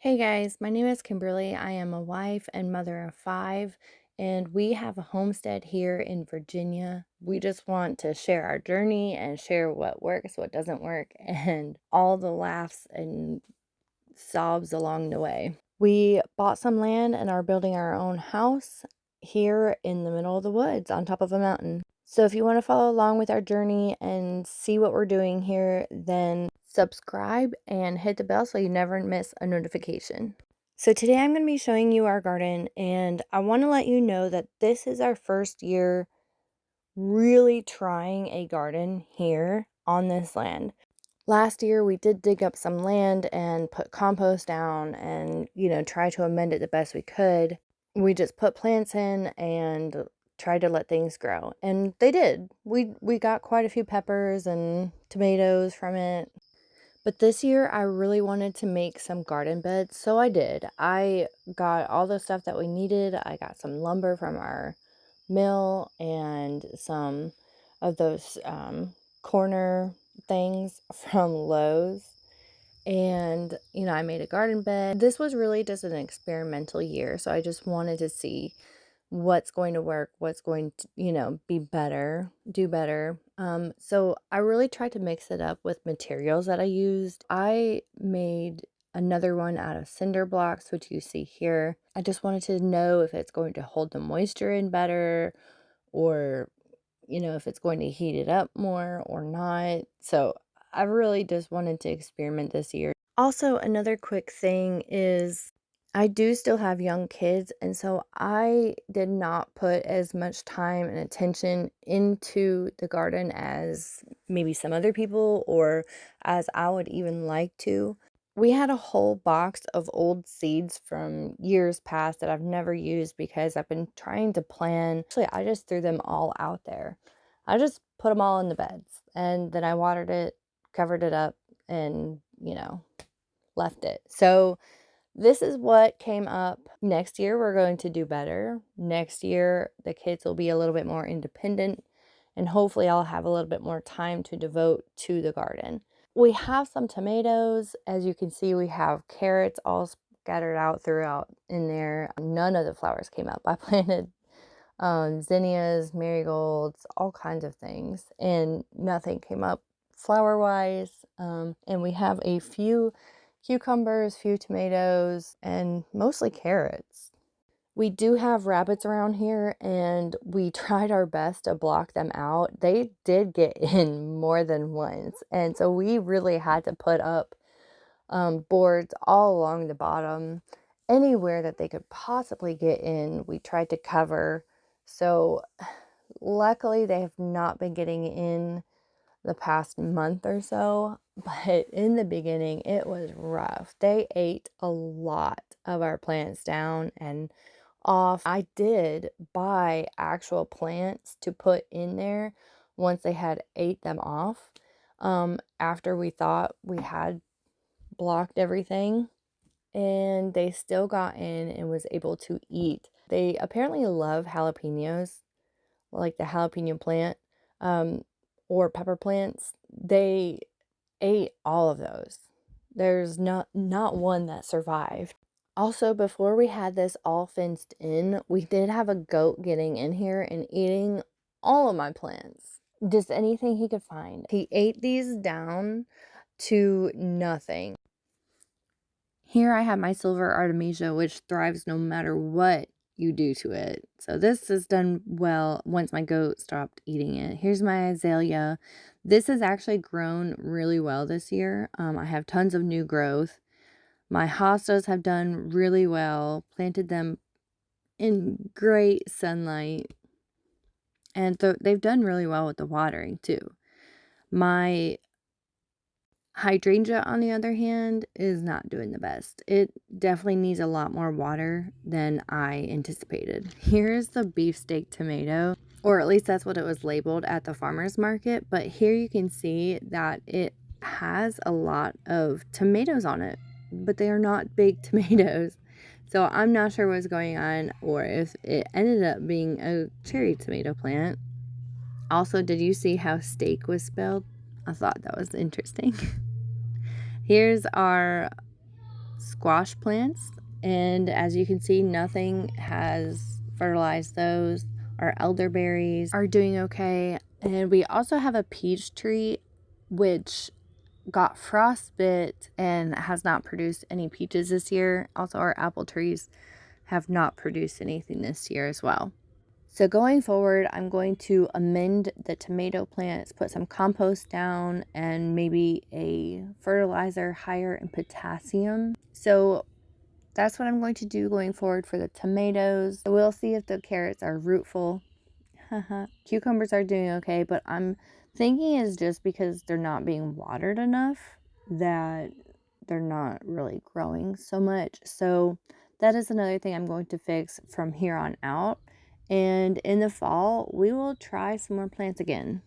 Hey guys, my name is Kimberly. I am a wife and mother of five, and we have a homestead here in Virginia. We just want to share our journey and share what works, what doesn't work, and all the laughs and sobs along the way. We bought some land and are building our own house here in the middle of the woods on top of a mountain. So if you want to follow along with our journey and see what we're doing here, then subscribe and hit the bell so you never miss a notification. So today I'm going to be showing you our garden, and I want to let you know that this is our first year really trying a garden here on this land. Last year, we did dig up some land and put compost down and, try to amend it the best we could. We just put plants in and tried to let things grow. And they did. We got quite a few peppers and tomatoes from it. But this year, I really wanted to make some garden beds, so I did. I got all the stuff that we needed. I got some lumber from our mill and some of those corner things from Lowe's. And, I made a garden bed. This was really just an experimental year, so I just wanted to see what's going to work, what's going to, be better, do better. So I really tried to mix it up with materials that I used. I made another one out of cinder blocks, which you see here. I just wanted to know if it's going to hold the moisture in better, or, if it's going to heat it up more or not. So I really just wanted to experiment this year. Also, another quick thing is I do still have young kids, and so I did not put as much time and attention into the garden as maybe some other people, or as I would even like to. We had a whole box of old seeds from years past that I've never used because I've been trying to plan. Actually, I just threw them all out there. I just put them all in the beds, and then I watered it, covered it up, and, left it. So this is what came up. Next year, we're going to do better. Next year, the kids will be a little bit more independent, and hopefully I'll have a little bit more time to devote to the garden. We have some tomatoes. As you can see, we have carrots all scattered out throughout in there. None of the flowers came up. I planted zinnias, marigolds, all kinds of things, and nothing came up flower-wise. And we have a few cucumbers, few tomatoes, and mostly carrots. We do have rabbits around here, and we tried our best to block them out. They did get in more than once, and so we really had to put up boards all along the bottom. Anywhere that they could possibly get in, we tried to cover. So luckily, they have not been getting in the past month or so, but in the beginning, it was rough. They ate a lot of our plants down and off. I did buy actual plants to put in there once they had ate them off, after we thought we had blocked everything, and they still got in and was able to eat. They apparently love jalapenos, like the jalapeno plant, or pepper plants. They ate all of those. There's not one that survived. Also, before we had this all fenced in, we did have a goat getting in here and eating all of my plants. Just anything he could find. He ate these down to nothing. Here I have my silver artemisia, which thrives no matter what you do to it. So this is done well once my goat stopped eating it. Here's my azalea. This has actually grown really well this year. I have tons of new growth. My hostas have done really well. Planted them in great sunlight. And they've done really well with the watering too. My hydrangea, on the other hand, is not doing the best. It definitely needs a lot more water than I anticipated. Here's the beefsteak tomato, or at least that's what it was labeled at the farmer's market. But here you can see that it has a lot of tomatoes on it, but they are not big tomatoes. So I'm not sure what's going on, or if it ended up being a cherry tomato plant. Also, did you see how steak was spelled? I thought that was interesting. Here's our squash plants, and as you can see, nothing has fertilized those. Our elderberries are doing okay, and we also have a peach tree which got frostbite and has not produced any peaches this year. Also, our apple trees have not produced anything this year as well. So going forward, I'm going to amend the tomato plants, put some compost down, and maybe a fertilizer higher in potassium. So that's what I'm going to do going forward for the tomatoes. We'll see if the carrots are rootful. Cucumbers are doing okay, but I'm thinking is just because they're not being watered enough that they're not really growing so much. So that is another thing I'm going to fix from here on out. And in the fall, we will try some more plants again.